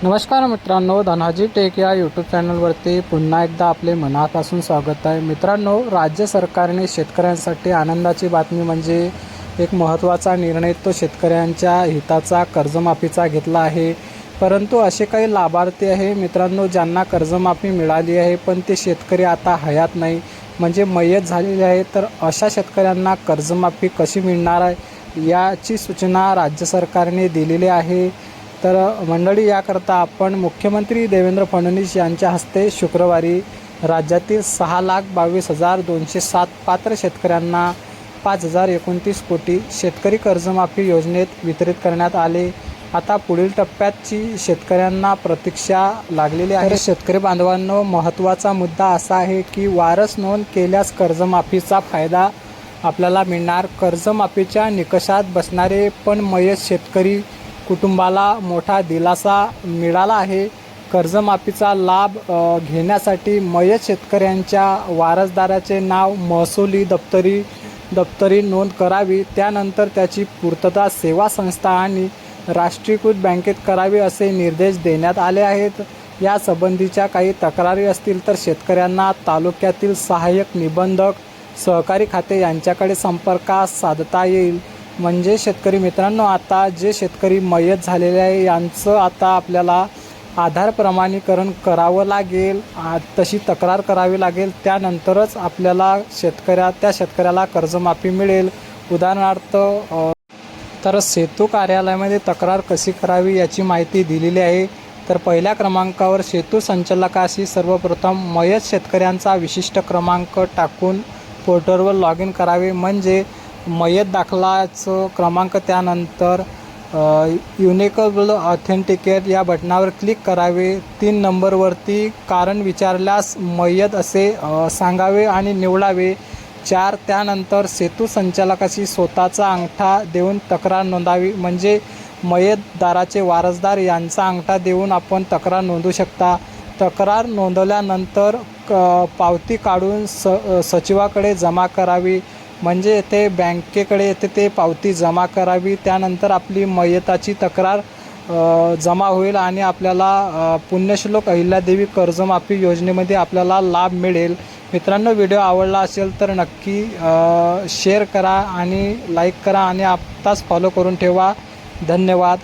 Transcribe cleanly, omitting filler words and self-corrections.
नमस्कार मित्रांनो, धनाजी टेक या यूट्यूब चॅनलवरती पुन्हा एकदा आपले मनापासून स्वागत आहे। मित्रांनो, राज्य सरकारने शेतकऱ्यांसाठी आनंदाची बातमी म्हणजे एक महत्त्वाचा निर्णय तो शेतकऱ्यांच्या हिताचा कर्जमाफीचा घेतला आहे। परंतु असे काही लाभार्थी आहे मित्रांनो ज्यांना कर्जमाफी मिळाली आहे, पण ते शेतकरी आता हयात नाही, म्हणजे मयत झालेले आहे। तर अशा शेतकऱ्यांना कर्जमाफी कशी मिळणार आहे याची सूचना राज्य सरकारने दिलेली आहे। तर मंडळी, याकरता आपण मुख्यमंत्री देवेंद्र फडणवीस यांच्या हस्ते शुक्रवारी राज्यातील 6,22,207 पात्र शेतकऱ्यांना 5,029 कोटी शेतकरी कर्जमाफी योजनेत वितरित करण्यात आले। आता पुढील टप्प्याची शेतकऱ्यांना प्रतीक्षा लागलेली आहे। शेतकरी बांधवांनो, महत्त्वाचा मुद्दा असा आहे की वारस नोंद केल्यास कर्जमाफीचा फायदा आपल्याला मिळणार। कर्जमाफीच्या निकषात बसणारे पण मयत शेतकरी कुटुंबाला मोठा दिलासा मिळाला आहे। कर्जमाफीचा लाभ घेण्यासाठी मयत शेतकऱ्यांच्या वारसदाराचे नाव महसुली दप्तरी नोंद करावी, त्यानंतर त्याची पूर्तता सेवा संस्था आणि राष्ट्रीयकृत बँकेत करावी असे निर्देश देण्यात आले आहेत। या संबंधीच्या काही तक्रारी असतील तर शेतकऱ्यांना तालुक्यातील सहाय्यक निबंधक, सहकारी खाते यांच्याकडे संपर्क साधता येईल। म्हणजे शेतकरी मित्रांनो, आता जे शेतकरी मयत झालेले आहे यांचं आता आपल्याला आधार प्रमाणीकरण करावं लागेल, तशी तक्रार करावी लागेल, त्यानंतरच आपल्याला त्या शेतकऱ्याला कर्जमाफी मिळेल। उदाहरणार्थ तर सेतू कार्यालयामध्ये तक्रार कशी करावी याची माहिती दिलेली आहे। तर पहिल्या क्रमांकावर सेतू संचालकाशी सर्वप्रथम मयत शेतकऱ्यांचा विशिष्ट क्रमांक टाकून पोर्टलवर लॉग इन करावे, म्हणजे मयत दाखलाचं क्रमांक, त्यानंतर युनिकेबल ऑथेंटिकेट या बटनावर क्लिक करावे। 3 नंबरवरती कारण विचारल्यास मयत असे सांगावे आणि निवडावे। 4 त्यानंतर सेतू संचालकाशी स्वतःचा अंगठा देऊन तक्रार नोंदावी, म्हणजे मयतदाराचे वारसदार यांचा अंगठा देऊन आपण तक्रार नोंदवू शकता। तक्रार नोंदवल्यानंतर पावती काढून सचिवाकडे जमा करावी, म्हणजे येथे बँकेकडे येथे ते पावती जमा करावी। त्यानंतर आपली मयताची तक्रार जमा होईल आणि आपल्याला पुण्यश्लोक अहिल्यादेवी कर्जमाफी योजनेमध्ये आपल्याला लाभ मिळेल। मित्रांनो, व्हिडिओ आवडला असेल तर नक्की शेअर करा आणि लाईक करा आणि आत्ताच फॉलो करून ठेवा। धन्यवाद।